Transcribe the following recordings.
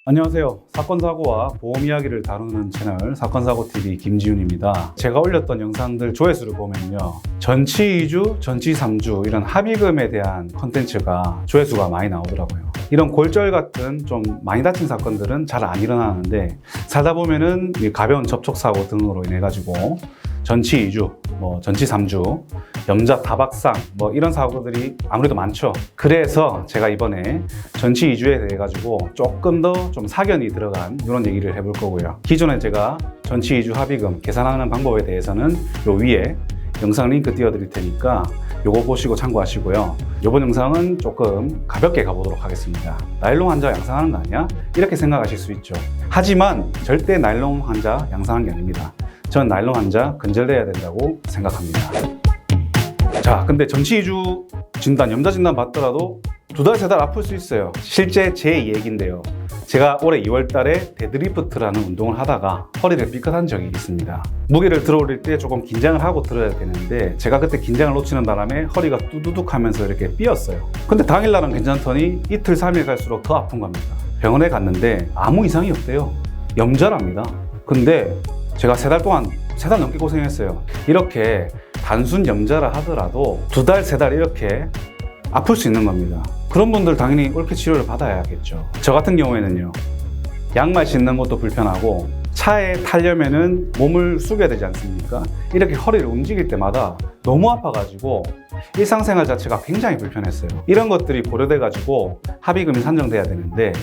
안녕하세요. 사건사고와 보험 이야기를 다루는 채널 사건사고TV 김지훈입니다. 제가 올렸던 영상들 조회수를 보면요, 전치 2주, 전치 3주 이런 합의금에 대한 컨텐츠가 조회수가 많이 나오더라고요. 이런 골절 같은 좀 많이 다친 사건들은 잘 안 일어나는데, 살다 보면은 가벼운 접촉사고 등으로 인해 가지고 전치 2주, 전치 3주, 염자 타박상 이런 사고들이 아무래도 많죠. 그래서 제가 이번에 전치 2주에 대해 가지고 조금 더 좀 사견이 들어간 이런 얘기를 해볼 거고요. 기존에 제가 전치 2주 합의금 계산하는 방법에 대해서는 요 위에 영상 링크 띄워드릴 테니까 요거 보시고 참고하시고요. 이번 영상은 조금 가볍게 가보도록 하겠습니다. 나일론 환자 양상하는 거 아니야? 이렇게 생각하실 수 있죠. 하지만 절대 나일론 환자 양상한 게 아닙니다. 전 나일론 환자 근절돼야 된다고 생각합니다. 자, 근데 전치 2주 진단, 염자 진단 받더라도 2달, 3달 아플 수 있어요. 실제 제 얘기인데요. 제가 올해 2월 달에 데드리프트라는 운동을 하다가 허리를 삐끗한 적이 있습니다. 무게를 들어 올릴 때 조금 긴장을 하고 들어야 되는데, 제가 그때 긴장을 놓치는 바람에 허리가 뚜두둑 하면서 이렇게 삐었어요. 근데 당일날은 괜찮더니 이틀, 3일 갈수록 더 아픈 겁니다. 병원에 갔는데 아무 이상이 없대요. 염자랍니다. 근데 제가 3달 넘게 고생했어요. 이렇게 단순 염자라 하더라도 2달, 3달 이렇게 아플 수 있는 겁니다. 그런 분들 당연히 옳게 치료를 받아야겠죠. 저 같은 경우에는요, 양말 신는 것도 불편하고 차에 타려면은 몸을 숙여야 되지 않습니까? 이렇게 허리를 움직일 때마다 너무 아파가지고 일상생활 자체가 굉장히 불편했어요. 이런 것들이 고려돼가지고 합의금이 산정돼야 되는데,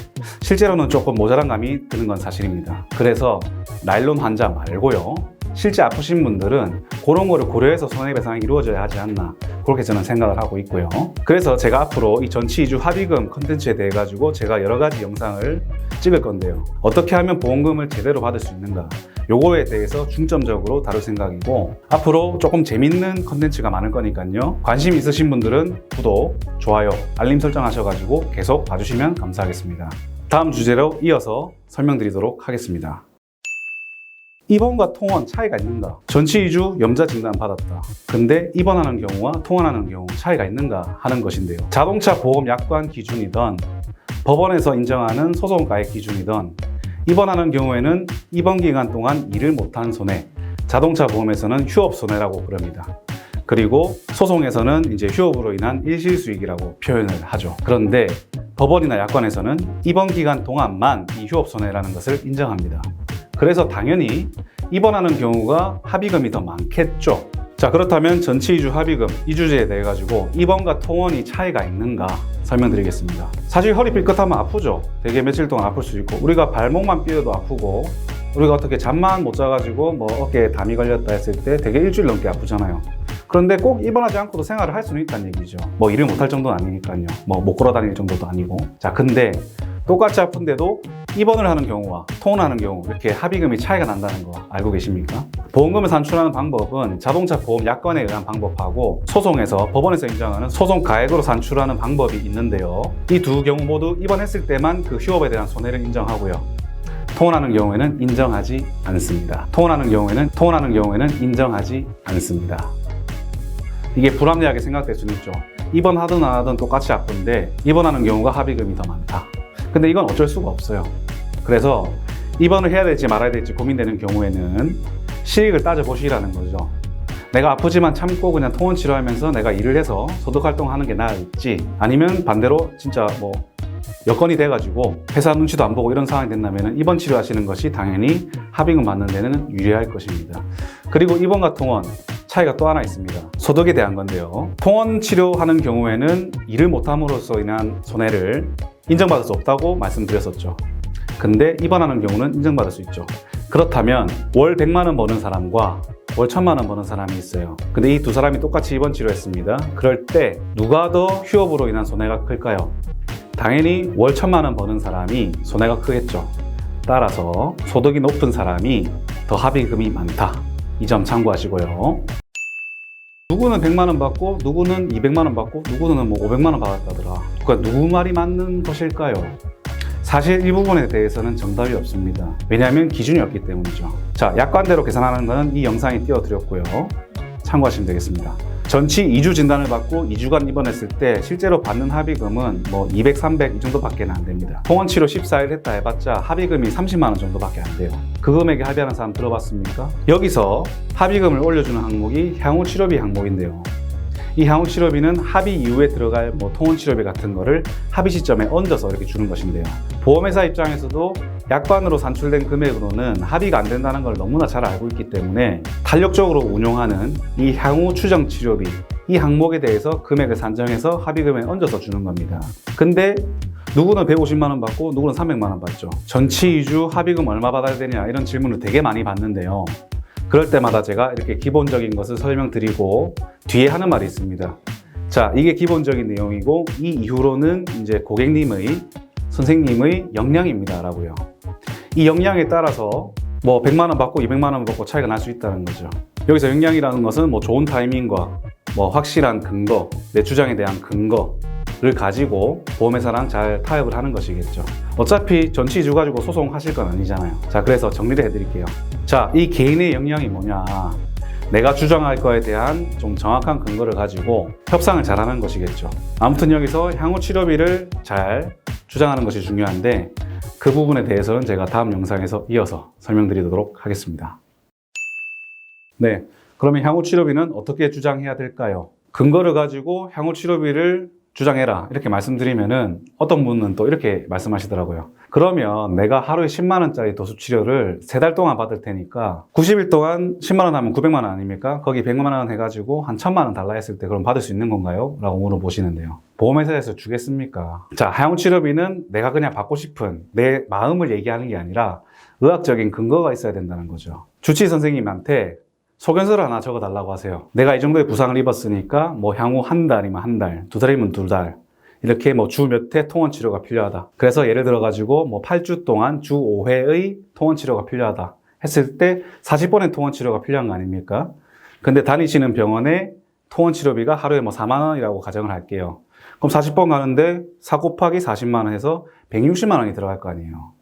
실제로는 조금 모자란 감이 드는 건 사실입니다. 그래서 나일론 환자 말고요, 실제 아프신 분들은 그런 거를 고려해서 손해배상이 이루어져야 하지 않나, 그렇게 저는 생각을 하고 있고요. 그래서 제가 앞으로 이 전치 2주 합의금 컨텐츠에 대해 가지고 제가 여러 가지 영상을 찍을 건데요. 어떻게 하면 보험금을 제대로 받을 수 있는가, 요거에 대해서 중점적으로 다룰 생각이고, 앞으로 조금 재밌는 컨텐츠가 많을 거니까요. 관심 있으신 분들은 구독, 좋아요, 알림 설정하셔가지고 계속 봐주시면 감사하겠습니다. 다음 주제로 이어서 설명드리도록 하겠습니다. 입원과 통원 차이가 있는가? 전치 2주 염자 진단 받았다. 근데 입원하는 경우와 통원하는 경우 차이가 있는가 하는 것인데요. 자동차 보험 약관 기준이든 법원에서 인정하는 소송가액 기준이든, 입원하는 경우에는 입원 기간 동안 일을 못한 손해, 자동차 보험에서는 휴업 손해라고 부릅니다. 그리고 소송에서는 이제 휴업으로 인한 일실수익이라고 표현을 하죠. 그런데 법원이나 약관에서는 입원 기간 동안만 이 휴업 손해라는 것을 인정합니다. 그래서 당연히 입원하는 경우가 합의금이 더 많겠죠. 자, 그렇다면 전치 2주 합의금 이 주제에 대해 가지고 입원과 통원이 차이가 있는가 설명드리겠습니다. 사실 허리 삐끗하면 아프죠. 되게 며칠 동안 아플 수 있고, 우리가 발목만 삐어도 아프고, 우리가 어떻게 잠만 못 자가지고 어깨에 담이 걸렸다 했을 때 되게 일주일 넘게 아프잖아요. 그런데 꼭 입원하지 않고도 생활을 할 수는 있다는 얘기죠. 일을 못할 정도는 아니니까요. 못 걸어 다닐 정도도 아니고. 자, 근데 똑같이 아픈데도 입원을 하는 경우와 통원하는 경우 이렇게 합의금이 차이가 난다는 거 알고 계십니까? 보험금을 산출하는 방법은 자동차 보험 약관에 의한 방법하고 소송에서 법원에서 인정하는 소송 가액으로 산출하는 방법이 있는데요. 이 두 경우 모두 입원했을 때만 그 휴업에 대한 손해를 인정하고요. 통원하는 경우에는 인정하지 않습니다. 통원하는 경우에는 인정하지 않습니다. 이게 불합리하게 생각될 수는 있죠. 입원하든 안 하든 똑같이 아픈데 입원하는 경우가 합의금이 더 많다. 근데 이건 어쩔 수가 없어요. 그래서 입원을 해야 될지 말아야 될지 고민되는 경우에는 실익을 따져보시라는 거죠. 내가 아프지만 참고 그냥 통원 치료하면서 내가 일을 해서 소득 활동하는 게 나을지, 아니면 반대로 진짜 여건이 돼가지고 회사 눈치도 안 보고 이런 상황이 된다면 입원 치료하시는 것이 당연히 합의금 받는 데는 유리할 것입니다. 그리고 입원과 통원 차이가 또 하나 있습니다. 소득에 대한 건데요. 통원 치료하는 경우에는 일을 못함으로써 인한 손해를 인정받을 수 없다고 말씀드렸었죠. 근데 입원하는 경우는 인정받을 수 있죠. 그렇다면 월 100만 원 버는 사람과 월 1000만 원 버는 사람이 있어요. 근데 이 두 사람이 똑같이 입원 치료했습니다. 그럴 때 누가 더 휴업으로 인한 손해가 클까요? 당연히 월 1000만 원 버는 사람이 손해가 크겠죠. 따라서 소득이 높은 사람이 더 합의금이 많다. 이 점 참고하시고요. 누구는 100만 원 받고, 누구는 200만 원 받고, 누구는 500만 원 받았다더라. 그러니까 누구 말이 맞는 것일까요? 사실 이 부분에 대해서는 정답이 없습니다. 왜냐하면 기준이 없기 때문이죠. 자, 약관대로 계산하는 것은 이 영상에 띄워드렸고요. 참고하시면 되겠습니다. 전치 2주 진단을 받고 2주간 입원했을 때 실제로 받는 합의금은 뭐 200, 300 이 정도밖에 안 됩니다. 통원치료 14일 했다 해봤자 합의금이 30만 원 정도밖에 안 돼요. 그 금액에 합의하는 사람 들어봤습니까? 여기서 합의금을 올려주는 항목이 향후치료비 항목인데요. 이 향후치료비는 합의 이후에 들어갈 뭐 통원치료비 같은 거를 합의 시점에 얹어서 이렇게 주는 것인데요. 보험회사 입장에서도 약관으로 산출된 금액으로는 합의가 안 된다는 걸 너무나 잘 알고 있기 때문에 탄력적으로 운용하는 이 향후 추정 치료비, 이 항목에 대해서 금액을 산정해서 합의금에 얹어서 주는 겁니다. 근데 누구는 150만 원 받고 누구는 300만 원 받죠. 전치 2주 합의금 얼마 받아야 되냐 이런 질문을 되게 많이 받는데요. 그럴 때마다 제가 이렇게 기본적인 것을 설명드리고 뒤에 하는 말이 있습니다. 자, 이게 기본적인 내용이고 이 이후로는 이제 고객님의, 선생님의 역량입니다 라고요. 이 역량에 따라서 뭐 100만 원 받고 200만 원 받고 차이가 날 수 있다는 거죠. 여기서 역량이라는 것은 뭐 좋은 타이밍과 뭐 확실한 근거, 내 주장에 대한 근거를 가지고 보험회사랑 잘 타협을 하는 것이겠죠. 어차피 전치 2주 가지고 소송하실 건 아니잖아요. 자, 그래서 정리를 해드릴게요. 자, 이 개인의 역량이 뭐냐? 내가 주장할 거에 대한 좀 정확한 근거를 가지고 협상을 잘하는 것이겠죠. 아무튼 여기서 향후 치료비를 잘 주장하는 것이 중요한데 그 부분에 대해서는 제가 다음 영상에서 이어서 설명드리도록 하겠습니다. 네, 그러면 향후 치료비는 어떻게 주장해야 될까요? 근거를 가지고 향후 치료비를 주장해라 이렇게 말씀드리면은 어떤 분은 또 이렇게 말씀하시더라고요. 그러면 내가 하루에 10만 원짜리 도수치료를 3달 동안 받을 테니까 90일 동안 10만 원 하면 900만 원 아닙니까? 거기 100만 원 해가지고 한 1000만 원 달라 했을 때 그럼 받을 수 있는 건가요? 라고 물어보시는데요. 보험회사에서 주겠습니까? 자, 향후치료비는 내가 그냥 받고 싶은 내 마음을 얘기하는 게 아니라 의학적인 근거가 있어야 된다는 거죠. 주치 선생님한테 소견서를 하나 적어달라고 하세요. 내가 이 정도의 부상을 입었으니까 뭐 향후 한 달이면 한 달, 2달이면 2달 이렇게 뭐 주 몇 회 통원 치료가 필요하다. 그래서 예를 들어 가지고 뭐 8주 동안 주 5회의 통원 치료가 필요하다 했을 때 40번의 통원 치료가 필요한 거 아닙니까? 근데 다니시는 병원에 통원 치료비가 하루에 뭐 4만 원이라고 가정을 할게요. 그럼 40번 가는데 4 곱하기 40만 원 해서 160만 원이 들어갈 거 아니에요.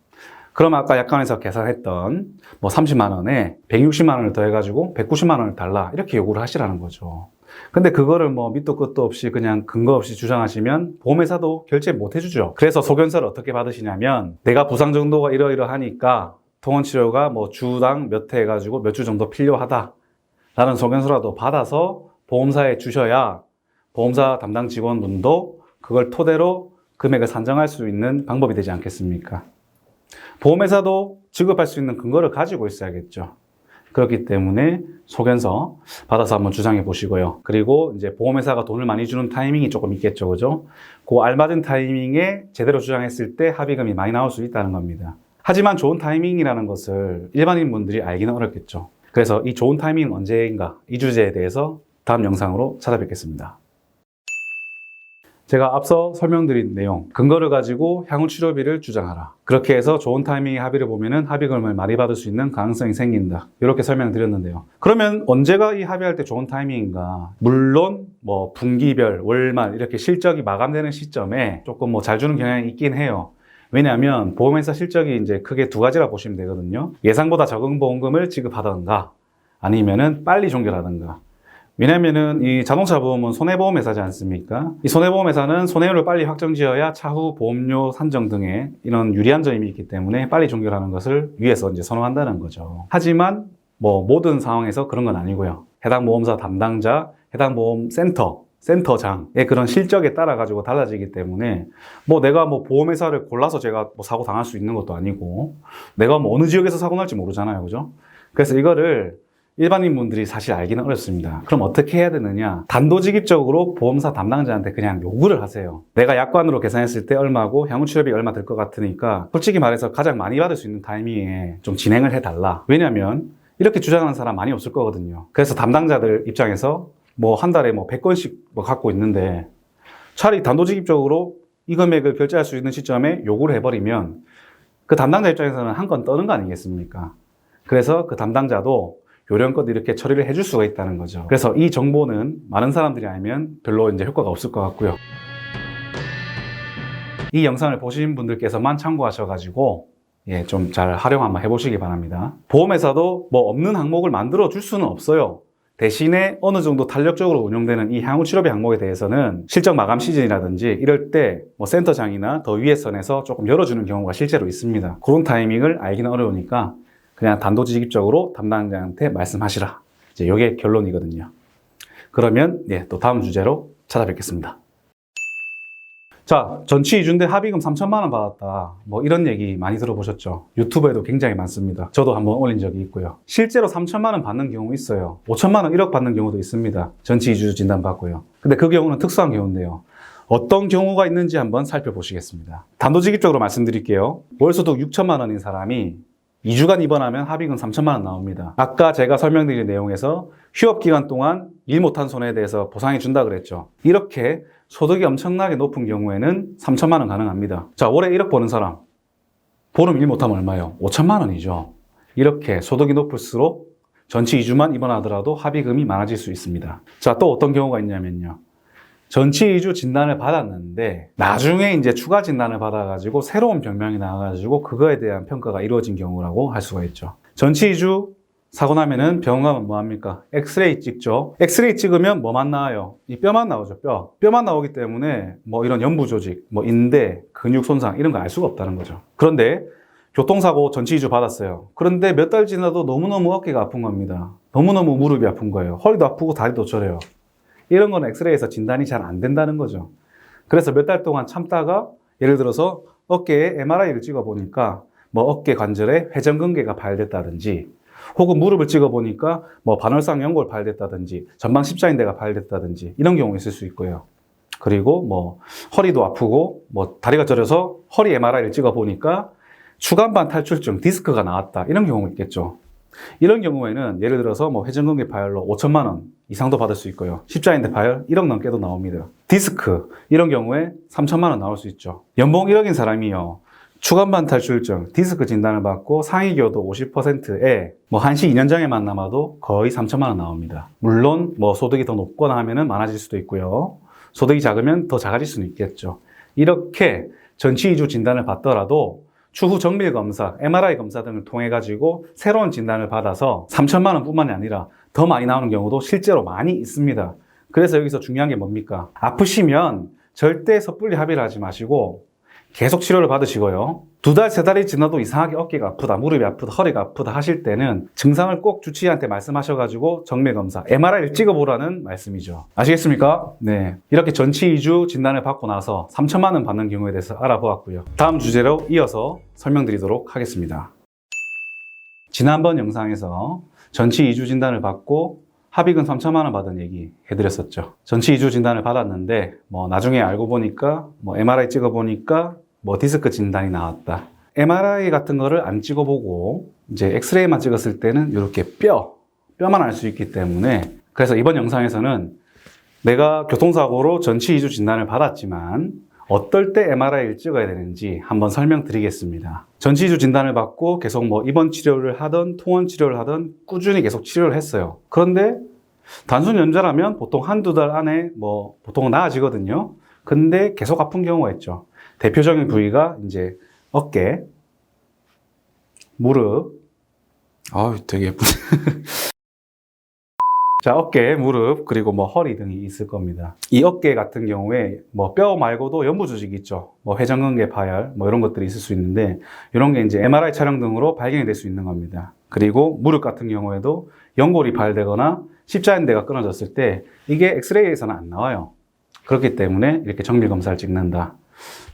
그럼 아까 약관에서 계산했던 뭐 30만 원에 160만 원을 더해가지고 190만 원을 달라 이렇게 요구를 하시라는 거죠. 근데 그거를 뭐 밑도 끝도 없이 그냥 근거 없이 주장하시면 보험회사도 결제 못 해주죠. 그래서 소견서를 어떻게 받으시냐면 내가 부상 정도가 이러이러하니까 통원치료가 뭐 주당 몇 회 해가지고 몇 주 정도 필요하다 라는 소견서라도 받아서 보험사에 주셔야 보험사 담당 직원분도 그걸 토대로 금액을 산정할 수 있는 방법이 되지 않겠습니까? 보험회사도 지급할 수 있는 근거를 가지고 있어야겠죠. 그렇기 때문에 소견서 받아서 한번 주장해 보시고요. 그리고 이제 보험회사가 돈을 많이 주는 타이밍이 조금 있겠죠. 그죠? 그 알맞은 타이밍에 제대로 주장했을 때 합의금이 많이 나올 수 있다는 겁니다. 하지만 좋은 타이밍이라는 것을 일반인 분들이 알기는 어렵겠죠. 그래서 이 좋은 타이밍은 언제인가? 이 주제에 대해서 다음 영상으로 찾아뵙겠습니다. 제가 앞서 설명드린 내용, 근거를 가지고 향후 치료비를 주장하라. 그렇게 해서 좋은 타이밍에 합의를 보면은 합의금을 많이 받을 수 있는 가능성이 생긴다. 이렇게 설명드렸는데요. 그러면 언제가 이 합의할 때 좋은 타이밍인가? 물론 뭐 분기별, 월말 이렇게 실적이 마감되는 시점에 조금 뭐 잘 주는 경향이 있긴 해요. 왜냐하면 보험회사 실적이 이제 크게 두 가지라 보시면 되거든요. 예상보다 적은 보험금을 지급하던가 아니면은 빨리 종결하던가. 왜냐면은 이 자동차 보험은 손해보험 회사지 않습니까? 이 손해보험 회사는 손해율을 빨리 확정지어야 차후 보험료 산정 등의 이런 유리한 점이 있기 때문에 빨리 종결하는 것을 위해서 이제 선호한다는 거죠. 하지만 뭐 모든 상황에서 그런 건 아니고요. 해당 보험사 담당자, 해당 보험센터, 센터장의 그런 실적에 따라 가지고 달라지기 때문에 뭐 내가 뭐 보험회사를 골라서 제가 뭐 사고 당할 수 있는 것도 아니고 내가 뭐 어느 지역에서 사고 날지 모르잖아요. 그죠? 그래서 이거를 일반인 분들이 사실 알기는 어렵습니다. 그럼 어떻게 해야 되느냐? 단도직입적으로 보험사 담당자한테 그냥 요구를 하세요. 내가 약관으로 계산했을 때 얼마고 향후치료비 얼마 들 것 같으니까 솔직히 말해서 가장 많이 받을 수 있는 타이밍에 좀 진행을 해달라. 왜냐면 이렇게 주장하는 사람 많이 없을 거거든요. 그래서 담당자들 입장에서 뭐 한 달에 뭐 100건씩 뭐 갖고 있는데 차라리 단도직입적으로 이 금액을 결제할 수 있는 시점에 요구를 해버리면 그 담당자 입장에서는 한 건 떠는 거 아니겠습니까? 그래서 그 담당자도 요령껏 이렇게 처리를 해줄 수가 있다는 거죠. 그래서 이 정보는 많은 사람들이 알면 별로 이제 효과가 없을 것 같고요. 이 영상을 보신 분들께서만 참고하셔가지고 좀 잘 활용 한번 해보시기 바랍니다. 보험회사도 뭐 없는 항목을 만들어 줄 수는 없어요. 대신에 어느 정도 탄력적으로 운용되는 이 향후 치료비 항목에 대해서는 실적 마감 시즌이라든지 이럴 때 뭐 센터장이나 더 위에 선에서 조금 열어주는 경우가 실제로 있습니다. 그런 타이밍을 알기는 어려우니까 그냥 단도직입적으로 담당자한테 말씀하시라. 이제 이게 결론이거든요. 그러면 또 다음 주제로 찾아뵙겠습니다. 자, 전치 이주인데 합의금 3천만 원 받았다. 뭐 이런 얘기 많이 들어보셨죠? 유튜브에도 굉장히 많습니다. 저도 한번 올린 적이 있고요. 실제로 3천만 원 받는 경우 있어요. 5천만 원, 1억 받는 경우도 있습니다. 전치 이주 진단 받고요. 근데 그 경우는 특수한 경우인데요. 어떤 경우가 있는지 한번 살펴보시겠습니다. 단도직입적으로 말씀드릴게요. 월소득 6천만 원인 사람이 2주간 입원하면 합의금 3천만 원 나옵니다. 아까 제가 설명드린 내용에서 휴업기간 동안 일 못한 손해에 대해서 보상해 준다 그랬죠. 이렇게 소득이 엄청나게 높은 경우에는 3천만 원 가능합니다. 자, 올해 1억 버는 사람, 보름 일 못하면 얼마예요? 5천만 원이죠. 이렇게 소득이 높을수록 전치 2주만 입원하더라도 합의금이 많아질 수 있습니다. 자, 또 어떤 경우가 있냐면요. 전치 2주 진단을 받았는데 나중에 이제 추가 진단을 받아가지고 새로운 병명이 나와가지고 그거에 대한 평가가 이루어진 경우라고 할 수가 있죠. 전치 2주 사고 나면은 병원 가면 뭐합니까? 엑스레이 찍죠. 엑스레이 찍으면 뭐만 나와요? 이 뼈만 나오죠, 뼈. 뼈만 나오기 때문에 뭐 이런 연부 조직, 뭐 인대, 근육 손상 이런 거 알 수가 없다는 거죠. 그런데 교통사고 전치 2주 받았어요. 그런데 몇 달 지나도 너무너무 어깨가 아픈 겁니다. 너무너무 무릎이 아픈 거예요. 허리도 아프고 다리도 저려요. 이런 건 엑스레이에서 진단이 잘 안 된다는 거죠. 그래서 몇 달 동안 참다가 예를 들어서 어깨에 MRI를 찍어보니까 뭐 어깨 관절에 회전근개가 파열됐다든지 혹은 무릎을 찍어보니까 뭐 반월상 연골 파열됐다든지 전방 십자인대가 파열됐다든지 이런 경우 있을 수 있고요. 그리고 뭐 허리도 아프고 뭐 다리가 저려서 허리 MRI를 찍어보니까 추간반 탈출증, 디스크가 나왔다. 이런 경우가 있겠죠. 이런 경우에는 예를 들어서 뭐 회전근개 파열로 5천만 원 이상도 받을 수 있고요. 십자인대 파열 1억 넘게도 나옵니다. 디스크 이런 경우에 3천만 원 나올 수 있죠. 연봉 1억인 사람이요. 추간반 탈출증, 디스크 진단을 받고 상위교도 50%에 뭐 한시 2년 장에만 남아도 거의 3천만 원 나옵니다. 물론 뭐 소득이 더 높거나 하면은 많아질 수도 있고요. 소득이 작으면 더 작아질 수는 있겠죠. 이렇게 전치 2주 진단을 받더라도 추후 정밀 검사, MRI 검사 등을 통해 가지고 새로운 진단을 받아서 3천만 원 뿐만이 아니라 더 많이 나오는 경우도 실제로 많이 있습니다. 그래서 여기서 중요한 게 뭡니까? 아프시면 절대 섣불리 합의를 하지 마시고 계속 치료를 받으시고요. 2달, 3달이 지나도 이상하게 어깨가 아프다, 무릎이 아프다, 허리가 아프다 하실 때는 증상을 꼭 주치의한테 말씀하셔가지고 정밀검사, MRI를 찍어보라는 말씀이죠. 아시겠습니까? 네. 이렇게 전치 2주 진단을 받고 나서 3천만 원 받는 경우에 대해서 알아보았고요. 다음 주제로 이어서 설명드리도록 하겠습니다. 지난번 영상에서 전치 2주 진단을 받고 합의금 3천만 원 받은 얘기 해드렸었죠. 전치 2주 진단을 받았는데 뭐 나중에 알고 보니까 뭐 MRI 찍어보니까 뭐 디스크 진단이 나왔다. MRI 같은 거를 안 찍어보고 이제 엑스레이만 찍었을 때는 이렇게 뼈만 알 수 있기 때문에 그래서 이번 영상에서는 내가 교통사고로 전치 2주 진단을 받았지만 어떨 때 MRI를 찍어야 되는지 한번 설명드리겠습니다. 전치 2주 진단을 받고 계속 뭐 입원 치료를 하든 통원 치료를 하든 꾸준히 계속 치료를 했어요. 그런데 단순 연자라면 보통 한두 달 안에 뭐 보통은 나아지거든요. 근데 계속 아픈 경우가 있죠. 대표적인 부위가 이제 어깨, 무릎, 되게 예쁘네. 자, 어깨, 무릎, 그리고 뭐 허리 등이 있을 겁니다. 이 어깨 같은 경우에 뭐 뼈 말고도 연부 조직이 있죠. 뭐 회전근개 파열, 뭐 이런 것들이 있을 수 있는데 이런 게 이제 MRI 촬영 등으로 발견이 될 수 있는 겁니다. 그리고 무릎 같은 경우에도 연골이 파열되거나 십자인대가 끊어졌을 때 이게 엑스레이에서는 안 나와요. 그렇기 때문에 이렇게 정밀 검사를 찍는다.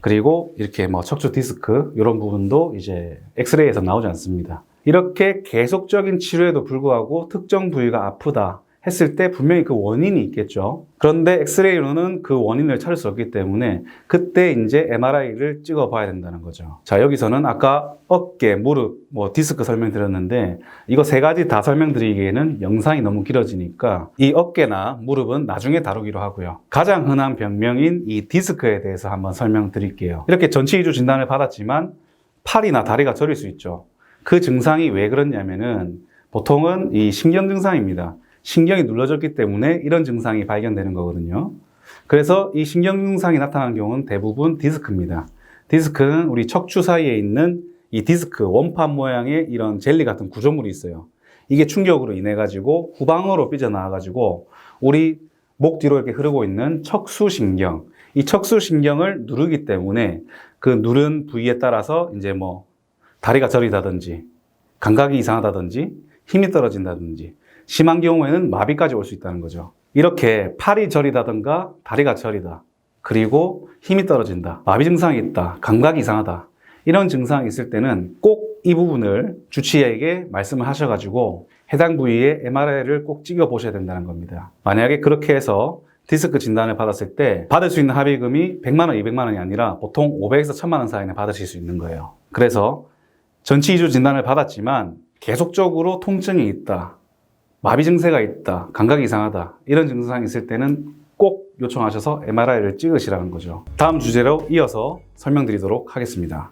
그리고 이렇게 뭐 척추 디스크 이런 부분도 이제 엑스레이에서 나오지 않습니다. 이렇게 계속적인 치료에도 불구하고 특정 부위가 아프다 했을 때 분명히 그 원인이 있겠죠. 그런데 엑스레이로는 그 원인을 찾을 수 없기 때문에 그때 이제 MRI를 찍어 봐야 된다는 거죠. 자, 여기서는 아까 어깨, 무릎, 뭐 디스크 설명드렸는데 이거 세 가지 다 설명드리기에는 영상이 너무 길어지니까 이 어깨나 무릎은 나중에 다루기로 하고요. 가장 흔한 병명인 이 디스크에 대해서 한번 설명드릴게요. 이렇게 전치 2주 진단을 받았지만 팔이나 다리가 저릴 수 있죠. 그 증상이 왜 그러냐면은 보통은 이 신경 증상입니다. 신경이 눌러졌기 때문에 이런 증상이 발견되는 거거든요. 그래서 이 신경 증상이 나타나는 경우는 대부분 디스크입니다. 디스크는 우리 척추 사이에 있는 이 디스크, 원판 모양의 이런 젤리 같은 구조물이 있어요. 이게 충격으로 인해 가지고 후방으로 삐져나와 가지고 우리 목 뒤로 이렇게 흐르고 있는 척수신경, 이 척수신경을 누르기 때문에 그 누른 부위에 따라서 이제 뭐 다리가 저리다든지 감각이 이상하다든지 힘이 떨어진다든지 심한 경우에는 마비까지 올 수 있다는 거죠. 이렇게 팔이 저리다든가 다리가 저리다, 그리고 힘이 떨어진다, 마비 증상이 있다, 감각이 이상하다, 이런 증상이 있을 때는 꼭 이 부분을 주치의에게 말씀을 하셔가지고 해당 부위에 MRI를 꼭 찍어 보셔야 된다는 겁니다. 만약에 그렇게 해서 디스크 진단을 받았을 때 받을 수 있는 합의금이 100만 원, 200만 원이 아니라 보통 500에서 1000만 원 사이에 받으실 수 있는 거예요. 그래서 전치 2주 진단을 받았지만 계속적으로 통증이 있다, 마비 증세가 있다, 감각이 이상하다, 이런 증상이 있을 때는 꼭 요청하셔서 MRI를 찍으시라는 거죠. 다음 주제로 이어서 설명드리도록 하겠습니다.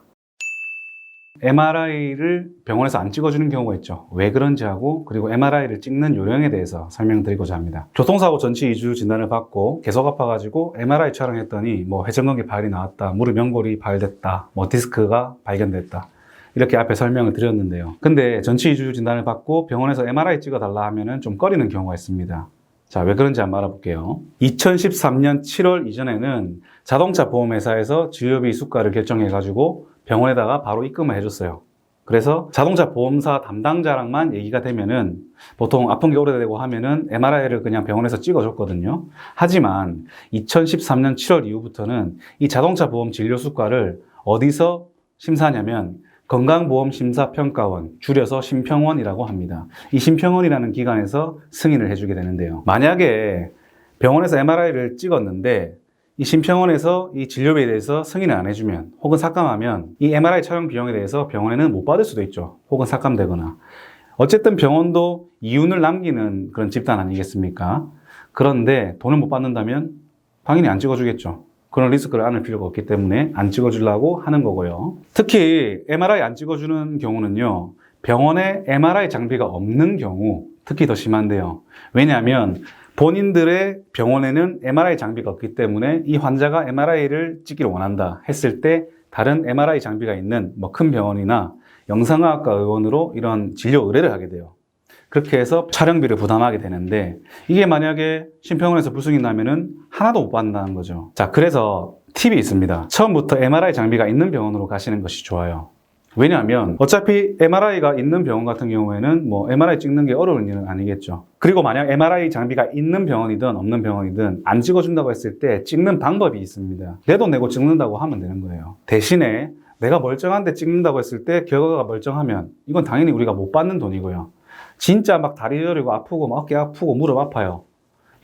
MRI를 병원에서 안 찍어주는 경우가 있죠. 왜 그런지 하고, 그리고 MRI를 찍는 요령에 대해서 설명드리고자 합니다. 교통사고 전치 2주 진단을 받고 계속 아파가지고 MRI 촬영했더니 뭐 회전근개 파열이 나왔다, 무릎 연골이 파열됐다, 뭐 디스크가 발견됐다, 이렇게 앞에 설명을 드렸는데요. 근데 전치 2주 진단을 받고 병원에서 MRI 찍어달라 하면은 좀 꺼리는 경우가 있습니다. 자, 왜 그런지 한번 알아볼게요. 2013년 7월 이전에는 자동차 보험회사에서 진료비 수가를 결정해가지고 병원에다가 바로 입금을 해줬어요. 그래서 자동차 보험사 담당자랑만 얘기가 되면은 보통 아픈 게 오래되고 하면은 MRI를 그냥 병원에서 찍어줬거든요. 하지만 2013년 7월 이후부터는 이 자동차 보험 진료 수가를 어디서 심사하냐면 건강보험심사평가원, 줄여서 심평원이라고 합니다. 이 심평원이라는 기관에서 승인을 해주게 되는데요. 만약에 병원에서 MRI를 찍었는데 이 심평원에서 이 진료비에 대해서 승인을 안 해주면, 혹은 삭감하면 이 MRI 촬영 비용에 대해서 병원에는 못 받을 수도 있죠. 혹은 삭감되거나. 어쨌든 병원도 이윤을 남기는 그런 집단 아니겠습니까? 그런데 돈을 못 받는다면 당연히 안 찍어주겠죠. 그런 리스크를 안을 필요가 없기 때문에 안 찍어주려고 하는 거고요. 특히 MRI 안 찍어주는 경우는요, 병원에 MRI 장비가 없는 경우 특히 더 심한데요. 왜냐하면 본인들의 병원에는 MRI 장비가 없기 때문에 이 환자가 MRI를 찍기를 원한다 했을 때 다른 MRI 장비가 있는 뭐 큰 병원이나 영상의학과 의원으로 이런 진료 의뢰를 하게 돼요. 그렇게 해서 촬영비를 부담하게 되는데, 이게 만약에 심평원에서 불승이 나면은 하나도 못 받는다는 거죠. 자, 그래서 팁이 있습니다. 처음부터 MRI 장비가 있는 병원으로 가시는 것이 좋아요. 왜냐하면 어차피 MRI가 있는 병원 같은 경우에는 뭐 MRI 찍는 게 어려운 일은 아니겠죠. 그리고 만약 MRI 장비가 있는 병원이든 없는 병원이든 안 찍어준다고 했을 때 찍는 방법이 있습니다. 내 돈 내고 찍는다고 하면 되는 거예요. 대신에 내가 멀쩡한데 찍는다고 했을 때 결과가 멀쩡하면 이건 당연히 우리가 못 받는 돈이고요. 진짜 막 다리 저리고 아프고 막 어깨 아프고 무릎 아파요.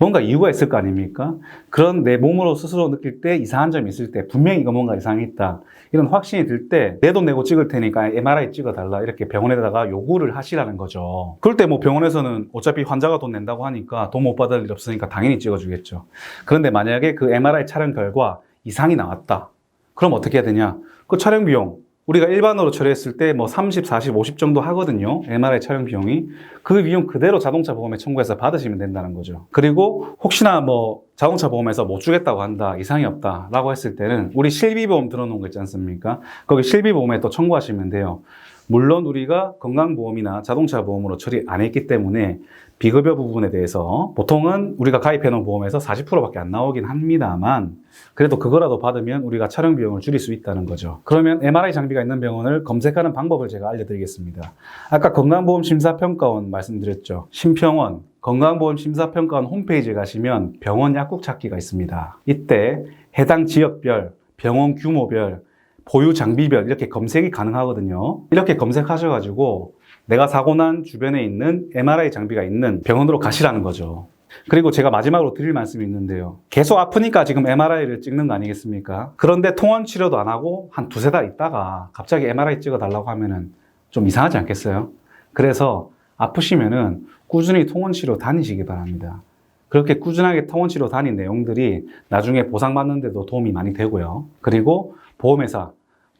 뭔가 이유가 있을 거 아닙니까? 그런 내 몸으로 스스로 느낄 때 이상한 점이 있을 때, 분명히 이거 뭔가 이상이 있다, 이런 확신이 들 때 내 돈 내고 찍을 테니까 MRI 찍어달라, 이렇게 병원에다가 요구를 하시라는 거죠. 그럴 때 뭐 병원에서는 어차피 환자가 돈 낸다고 하니까 돈 못 받을 일 없으니까 당연히 찍어주겠죠. 그런데 만약에 그 MRI 촬영 결과 이상이 나왔다, 그럼 어떻게 해야 되냐? 그 촬영 비용 우리가 일반으로 처리했을 때 뭐 30, 40, 50 정도 하거든요. MRI 촬영 비용이. 그 비용 그대로 자동차 보험에 청구해서 받으시면 된다는 거죠. 그리고 혹시나 뭐 자동차 보험에서 못 주겠다고 한다, 이상이 없다 라고 했을 때는 우리 실비보험 들어놓은 거 있지 않습니까? 거기 실비보험에 또 청구하시면 돼요. 물론 우리가 건강보험이나 자동차 보험으로 처리 안 했기 때문에 비급여 부분에 대해서 보통은 우리가 가입해놓은 보험에서 40%밖에 안 나오긴 합니다만, 그래도 그거라도 받으면 우리가 촬영 비용을 줄일 수 있다는 거죠. 그러면 MRI 장비가 있는 병원을 검색하는 방법을 제가 알려드리겠습니다. 아까 건강보험심사평가원 말씀드렸죠. 심평원, 건강보험심사평가원 홈페이지에 가시면 병원 약국 찾기가 있습니다. 이때 해당 지역별, 병원 규모별, 보유 장비별 이렇게 검색이 가능하거든요. 이렇게 검색하셔가지고 내가 사고 난 주변에 있는 MRI 장비가 있는 병원으로 가시라는 거죠. 그리고 제가 마지막으로 드릴 말씀이 있는데요. 계속 아프니까 지금 MRI를 찍는 거 아니겠습니까? 그런데 통원 치료도 안 하고 한 두세 달 있다가 갑자기 MRI 찍어달라고 하면은 좀 이상하지 않겠어요? 그래서 아프시면은 꾸준히 통원 치료 다니시기 바랍니다. 그렇게 꾸준하게 통원 치료 다닌 내용들이 나중에 보상받는 데도 도움이 많이 되고요. 그리고 보험회사,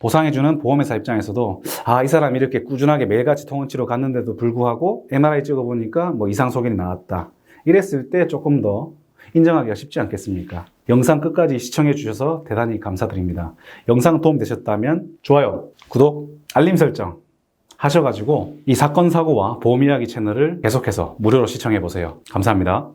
보상해주는 보험회사 입장에서도 아, 이 사람이 이렇게 꾸준하게 매일같이 통원치료 갔는데도 불구하고 MRI 찍어보니까 뭐 이상 소견이 나왔다, 이랬을 때 조금 더 인정하기가 쉽지 않겠습니까? 영상 끝까지 시청해 주셔서 대단히 감사드립니다. 영상 도움 되셨다면 좋아요, 구독, 알림 설정 하셔가지고 이 사건 사고와 보험 이야기 채널을 계속해서 무료로 시청해 보세요. 감사합니다.